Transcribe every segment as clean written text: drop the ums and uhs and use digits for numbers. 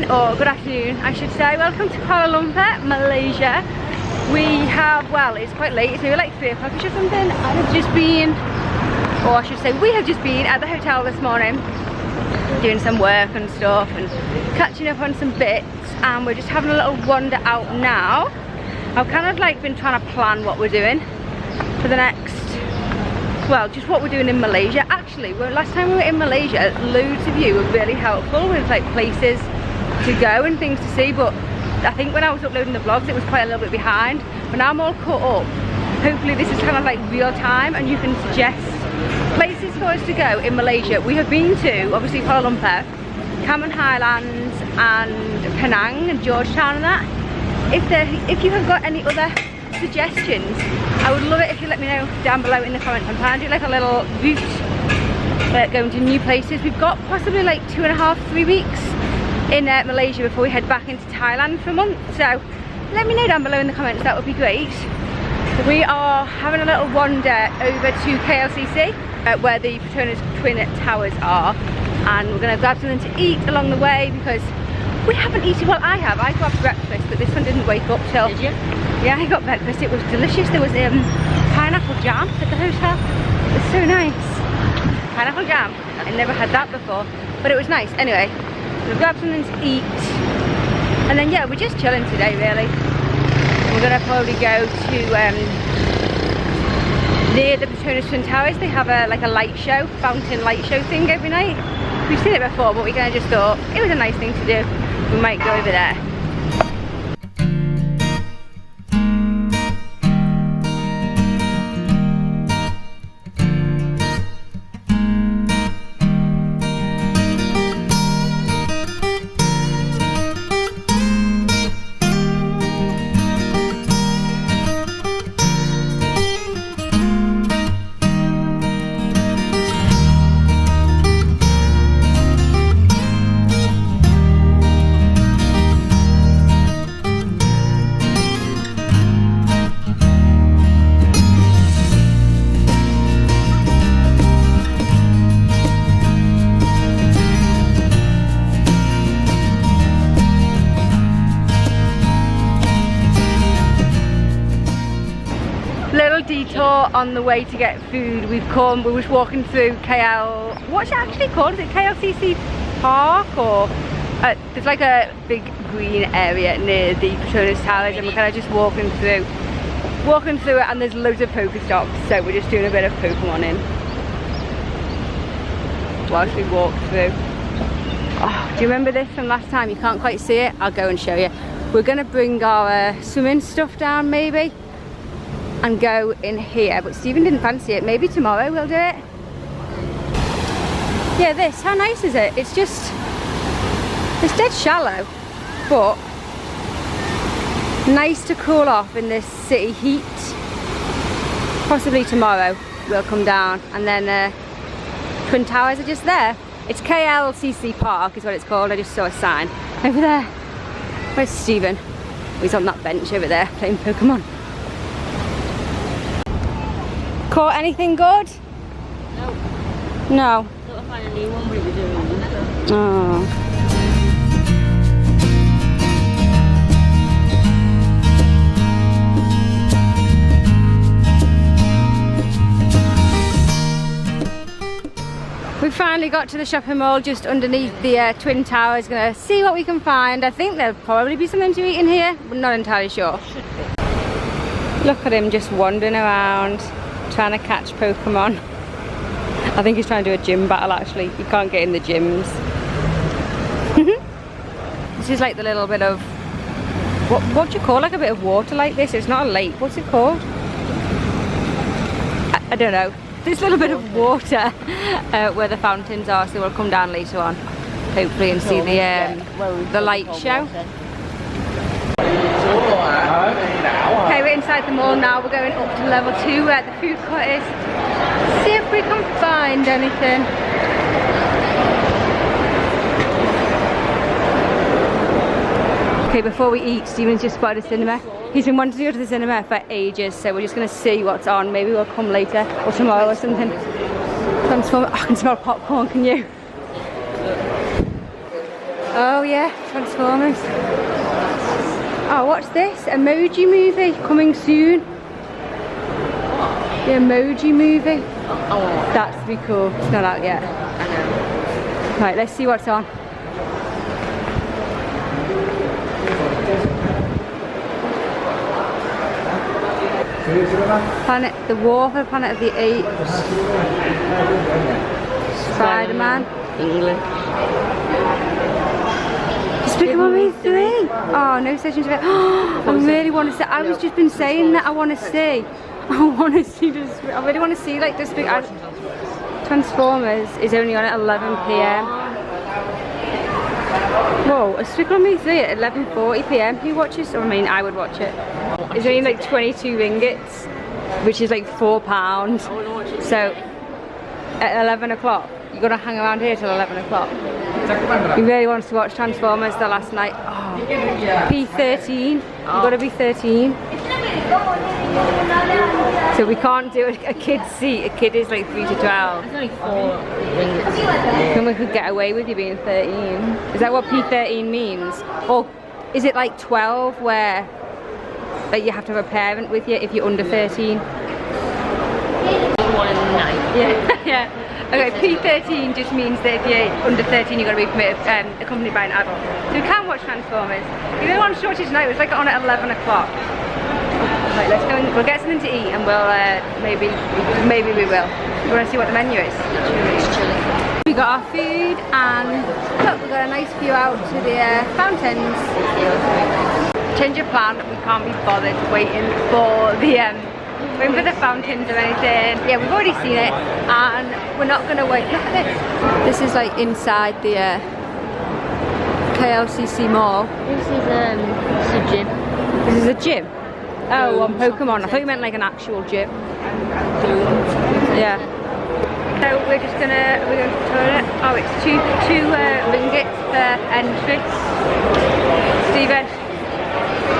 morning, or good afternoon I should say. Welcome to Kuala Lumpur, Malaysia. We have, well, it's quite late, it's maybe like 3 o'clock or something. I have just been, or I should say we have just been at the hotel this morning doing some work and stuff and catching up on some bits, and we're just having a little wander out now. I've kind of like been trying to plan what we're doing for the next, well, just what we're doing in Malaysia. Actually, last time we were in Malaysia, loads of you were really helpful with like places to go and things to see, but I think when I was uploading the vlogs it was quite a little bit behind, but now I'm all caught up. Hopefully this is kind of like real time and you can suggest places for us to go in Malaysia. We have been to, obviously, Kuala Lumpur, Highlands and Penang and Georgetown and that. If you have got any other suggestions, I would love it if you let me know down below in the comments. I'm trying to do like a little route going to new places. We've got possibly like 2.5–3 weeks in Malaysia before we head back into Thailand for a month, so let me know down below in the comments, that would be great. We are having a little wander over to KLCC where the Petronas Twin Towers are, and we're going to grab something to eat along the way because we haven't eaten. Well, I grabbed breakfast, but this one didn't wake up till. Did you? Yeah, I got breakfast. It was delicious. There was pineapple jam at the hotel. It was so nice. Pineapple jam. I never had that before, but it was nice. Anyway, we'll grab something to eat, and then yeah, we're just chilling today really. We're gonna probably go to near the Petronas Twin Towers. They have like a light show, fountain light show thing every night. We've seen it before, but we kind of just thought it was a nice thing to do. We might go over there. Little detour on the way to get food. We was walking through what's it actually called? Is it KLCC Park, or there's like a big green area near the Petronas Towers, and we're kind of just walking through it, and there's loads of Pokestops, so we're just doing a bit of Pokemon-ing whilst we walk through. Oh, do you remember this from last time? You can't quite see it. I'll go and show you. We're gonna bring our swimming stuff down maybe and go in here, but Stephen didn't fancy it. Maybe tomorrow we'll do it. Yeah, this, how nice is it? It's dead shallow, but nice to cool off in this city heat. Possibly tomorrow we'll come down, and then Twin Towers are just there. It's KLCC Park is what it's called. I just saw a sign over there. Where's Stephen? He's on that bench over there playing Pokemon. Caught anything good? No. No. Thought I'd find a new one, but it was doing. Oh. We finally got to the shopping mall just underneath the Twin Towers. Gonna see what we can find. I think there'll probably be something to eat in here. We're not entirely sure. Should be. Look at him just wandering around, trying to catch Pokemon. I think he's trying to do a gym battle actually. You can't get in the gyms. This is like the little bit of, what do you call like a bit of water like this? It's not a lake, what's it called? I don't know. This little bit of water where the fountains are, so we'll come down later on, hopefully, and see the light show. Okay, we're inside the mall now. We're going up to level 2 where the food court is. See if we can find anything. Okay, before we eat, Stephen's just spotted a cinema. He's been wanting to go to the cinema for ages, so we're just going to see what's on. Maybe we'll come later or tomorrow or something. I can smell popcorn, can you? Oh yeah, Transformers. Oh, what's this? Emoji movie coming soon. The Emoji movie. Oh, That's be cool. It's not out yet. I know. Right, let's see what's on. Planet, the War for the Planet of the Apes. Spider-Man. England. Despicable Me 3. Oh, no sessions of it. I really want to see. I was just been saying that I want to see. I want to see this. I really want to see like Transformers is only on at 11 p.m. Whoa, a Despicable Me 3 at 11:40 p.m. Who watches? I mean, I would watch it. It's only like 22 ringgits, which is like £4. So at 11 o'clock, you're gonna hang around here till 11 o'clock. You really want to watch Transformers the last night? Oh. P13. You've got to be 13. So we can't do a kid's seat. A kid is like 3 to 12. It's only 4 ringgits. Then we could get away with you being 13. Is that what P13 means? Or is it like 12 where like you have to have a parent with you if you're under 13? Yeah, yeah. Okay, P13 just means that if you're under 13 you've got to be accompanied by an adult. So we can watch Transformers. If you want to watch it tonight, it's like on at 11 o'clock. Right, let's go and we'll get something to eat and we'll maybe we will. You want to see what the menu is? It's chilly. We got our food and look, we got a nice view out to the fountains. Change of plan, we can't be bothered waiting for the fountains or anything. Yeah, we've already seen it and we're not going to wait. Look at this. This is like inside the KLCC mall. This is a gym. This is a gym? Oh, on Pokemon. I thought you meant like an actual gym. Yeah. So we're going to the toilet. Oh, it's two ringgits per entry. Stephen,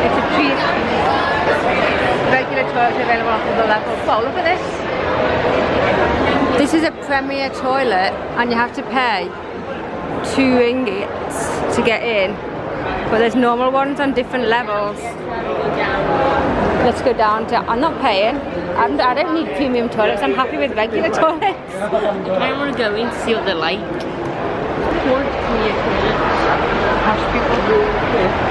it's a treat. Regular toilets available on the level. Oh, look at this. This is a premier toilet and you have to pay 2 ringgits to get in. But there's normal ones on different levels. Let's go down to, I'm not paying. I don't need premium toilets, I'm happy with regular toilets. I want to go in to see what they're like.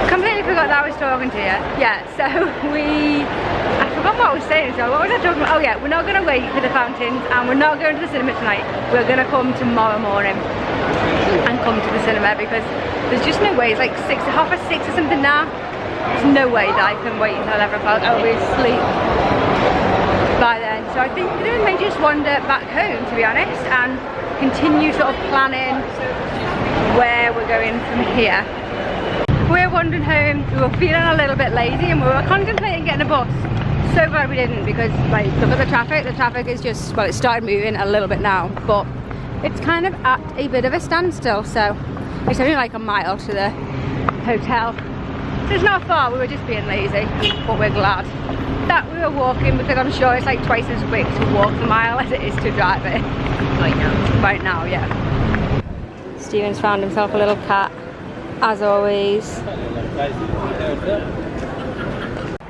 Completely forgot that I was talking to you. Yeah, so I forgot what I was saying, so what was I talking about? Oh yeah, we're not going to wait for the fountains and we're not going to the cinema tonight. We're going to come tomorrow morning and come to the cinema because there's just no way. It's like 6:30 or something now. There's no way that I can wait until 11 o'clock. I'll be asleep by then. So I think we may just wander back home, to be honest, and continue sort of planning where we're going from here. We're wandering home. We were feeling a little bit lazy and we were contemplating getting a bus. So glad we didn't because like look at the traffic. The traffic is just, well, it started moving a little bit now, but it's kind of at a bit of a standstill. So it's only like a mile to the hotel. So it's not far. We were just being lazy, but we're glad that we were walking because I'm sure it's like twice as quick to walk the mile as it is to drive it. Right now, yeah. Steven's found himself a little cat, as always.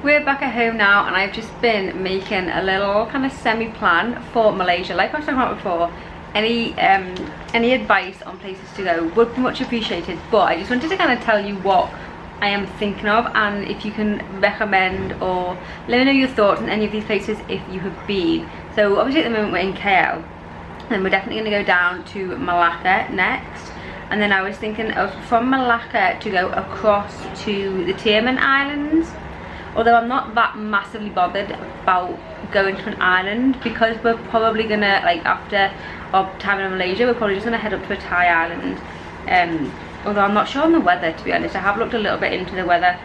We're back at home now and I've just been making a little kind of semi-plan for Malaysia. Like I was talking about before, any advice on places to go would be much appreciated, but I just wanted to kind of tell you what I am thinking of and if you can recommend or let me know your thoughts on any of these places if you have been. So obviously at the moment we're in KL and we're definitely going to go down to Malacca next, and then I was thinking of from Malacca to go across to the Tioman Islands, although I'm not that massively bothered about going to an island because we're probably going to, like after our time in Malaysia, we're probably just going to head up to a Thai island. Although I'm not sure on the weather, to be honest. I have looked a little bit into the weather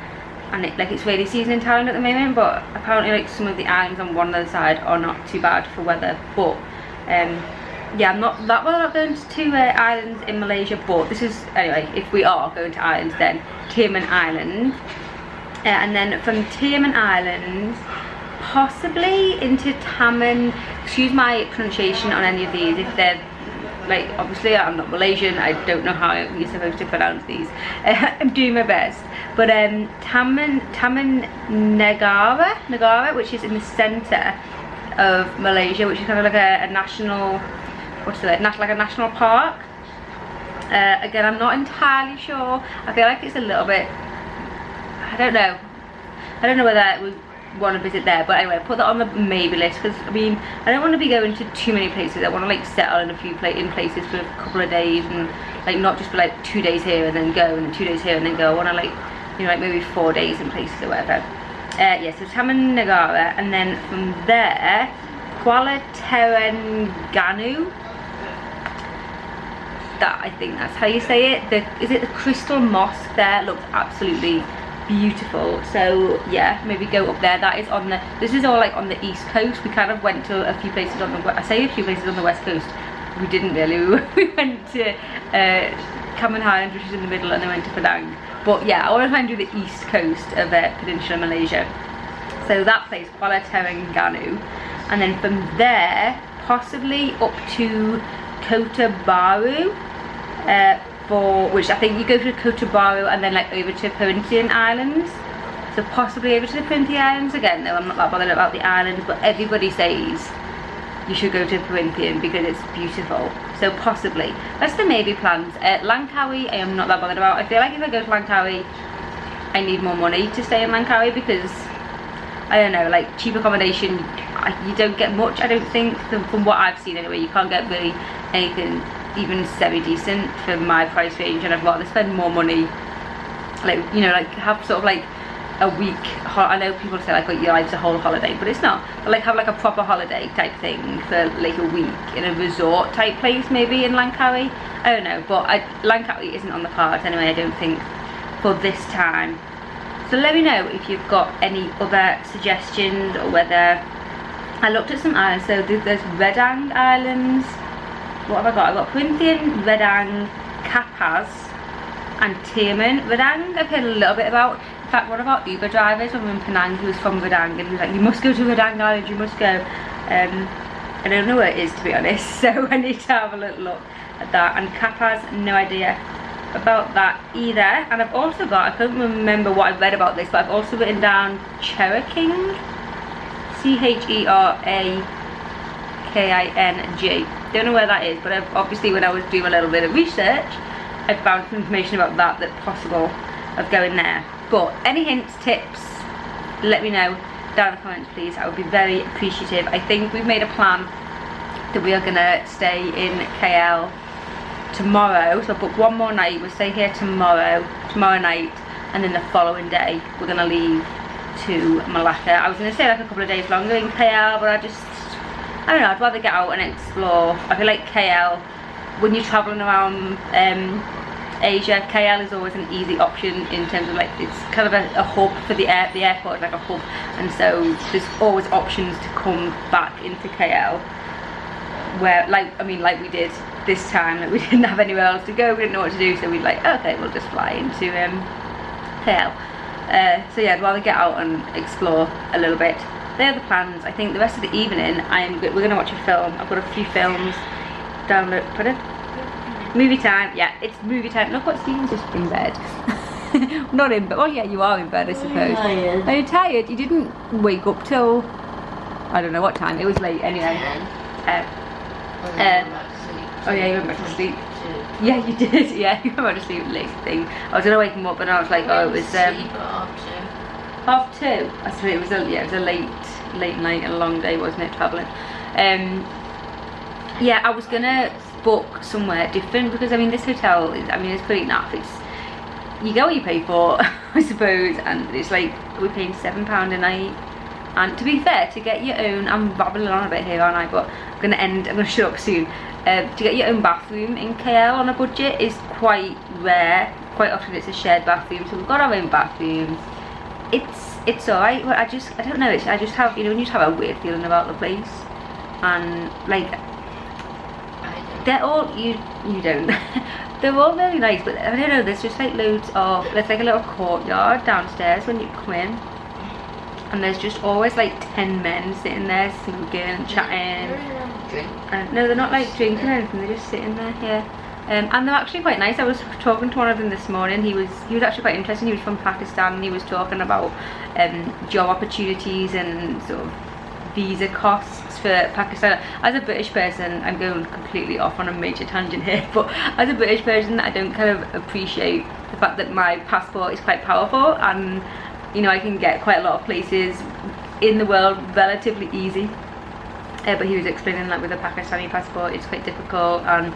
and it's rainy season in Thailand at the moment, but apparently like some of the islands on one other side are not too bad for weather. But yeah, I'm not that well about going to islands in Malaysia, but this is, anyway, if we are going to islands then Tioman Island, and then from Tioman Islands possibly into Taman, excuse my pronunciation on any of these if they're like, obviously I'm not Malaysian, I don't know how you're supposed to pronounce these. I'm doing my best. But Taman Negara, which is in the centre of Malaysia, which is kind of like a national, what's it, like a national park. Again, I'm not entirely sure. I feel like it's a little bit, I don't know whether we want to visit there, but anyway, put that on the maybe list, because I mean, I don't want to be going to too many places. I want to like settle in a few places for a couple of days, and like not just be like 2 days here and then go, and then 2 days here and then go. I want to like, you know, like maybe 4 days in places or whatever. Yeah, so Taman Negara, and then from there, Kuala Terengganu. That, I think that's how you say it. Is it the Crystal Mosque there? It looks absolutely beautiful. So yeah, maybe go up there. That is on the, this is all like on the east coast. We kind of went to a few places on the, I say a few places on the west coast. We didn't really. We went to Highlands, which is in the middle, and then went to Penang. But yeah, I want to try and do the east coast of Peninsular Malaysia. So that place, Kuala Terengganu, and then from there possibly up to Kota Baru, for which I think you go to Kota Baru and then like over to Perhentian Islands. So possibly over to the Perhentian Islands again. Though I'm not that bothered about the islands, but everybody says you should go to Perhentian because it's beautiful. So possibly that's the maybe plans. Langkawi, I am not that bothered about. I feel like if I go to Langkawi, I need more money to stay in Langkawi, because I don't know, like cheap accommodation, you don't get much, I don't think, from what I've seen anyway. You can't get really anything even semi-decent for my price range, and I'd rather spend more money, like, you know, like have sort of like a week, I know people say like your life's a whole holiday, but it's not, but like have like a proper holiday type thing for like a week in a resort type place maybe in Langkawi. I don't know, but Langkawi isn't on the cards anyway, I don't think, for this time. So let me know if you've got any other suggestions, or whether, I looked at some islands. So there's Redang Islands. What have I got? I've got Perhentian, Redang, Kapaz and Tioman. Redang I've heard a little bit about. In fact, one of our Uber drivers when we were in Penang, he was from Redang, and he was like, you must go to Redang Island, you must go. I don't know where it is, to be honest, so I need to have a little look at that. And Kapaz, no idea about that either. And I've also got, I can't remember what I've read about this, but I've also written down Cheraking, Cheraking. Don't know where that is, but obviously when I was doing a little bit of research, I found some information about that's possible of going there. But any hints, tips, let me know down in the comments please. I would be very appreciative. I think we've made a plan that we are gonna stay in KL tomorrow, so I'll book one more night. We'll stay here tomorrow night, and then the following day we're gonna leave to Malacca. I was gonna stay like a couple of days longer in KL, but I don't know, I'd rather get out and explore. I feel like KL, when you're traveling around Asia, KL is always an easy option in terms of like, it's kind of a hub for the airport is like a hub, and so there's always options to come back into KL, where like, I mean, like we did this time, like we didn't have anywhere else to go, we didn't know what to do, so we'd like, okay, we'll just fly into KL. So yeah, I'd rather get out and explore a little bit. They're the plans. I think the rest of the evening we're going to watch a film. I've got a few films download. Put it? Movie time. Yeah, it's movie time. Look what Stephen's just in bed. Not in bed. Oh yeah, you are in bed, I suppose. Are you tired? You didn't wake up till, I don't know what time. It was late anyway. Oh yeah, you went back to sleep. Yeah, you did. Yeah, you went back to sleep late thing. I was gonna wake him up, and I was like, oh, it was 2:30. I suppose it was a late night and a long day, wasn't it, travelling? Yeah, I was gonna book somewhere different, because I mean this hotel is, I mean, it's pretty naff. It's, you get what you pay for, I suppose, and it's like we're paying £7 a night. And to be fair, to get your own, I'm babbling on a bit here, aren't I? But I'm gonna shut up soon. To get your own bathroom in KL on a budget is quite rare. Quite often it's a shared bathroom, so we've got our own bathroom. It's alright, but I don't know, I just have, you know, when you just have a weird feeling about the place, and like, they're all, you don't, they're all very nice, but I don't know, there's just like loads of, there's like a little courtyard downstairs when you come in, and there's just always like 10 men sitting there smoking and chatting, drink. No, they're not like drinking or anything, they're just sitting there, yeah. And they're actually quite nice. I was talking to one of them this morning. He was actually quite interesting. He was from Pakistan and he was talking about job opportunities and sort of visa costs for Pakistan. As a British person, I'm going completely off on a major tangent here, but as a British person, I don't kind of appreciate the fact that my passport is quite powerful and, you know, I can get quite a lot of places in the world relatively easy. But he was explaining that with a Pakistani passport it's quite difficult, and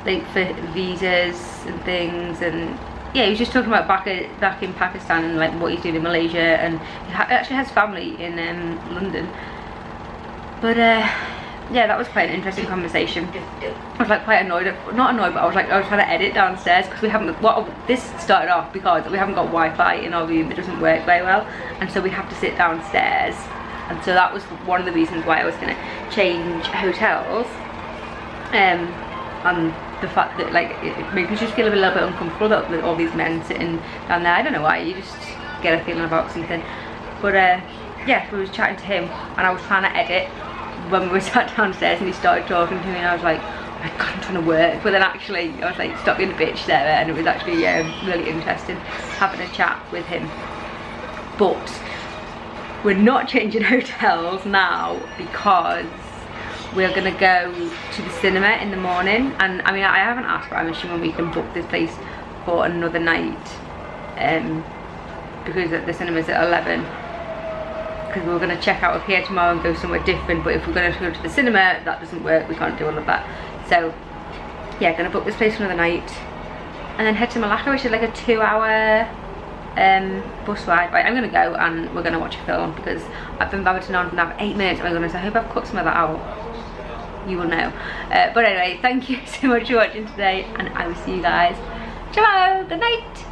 like for visas and things, and yeah, he was just talking about back in Pakistan and like what he's doing in Malaysia, and he actually has family in London. But yeah, that was quite an interesting conversation. I was like quite annoyed, not annoyed, but I was trying to edit downstairs because we haven't, this started off because we haven't got Wi-Fi in our room. It doesn't work very well, and so we have to sit downstairs. And so that was one of the reasons why I was going to change hotels, and the fact that like it made me just feel a little bit uncomfortable with all these men sitting down there. I don't know why, you just get a feeling about something. But yeah, so I was chatting to him and I was trying to edit when we were sat downstairs, and he started talking to me and I was like, oh my god, I'm trying to work. But then actually I was like, stop being a bitch there, and it was actually really interesting having a chat with him. But we're not changing hotels now because we're gonna go to the cinema in the morning, and I mean I haven't asked, but I'm assuming we can book this place for another night, because the cinema's at 11, because we were gonna check out of here tomorrow and go somewhere different. But if we're gonna go to the cinema, that doesn't work, we can't do all of that. So yeah, gonna book this place for another night and then head to Malacca, which is like a 2-hour bus ride. Right, I'm gonna go and we're gonna watch a film because I've been babbiting on for now 8 minutes. Oh my goodness, I hope I've cut some of that out. You will know. But anyway, thank you so much for watching today, and I will see you guys tomorrow. Good night.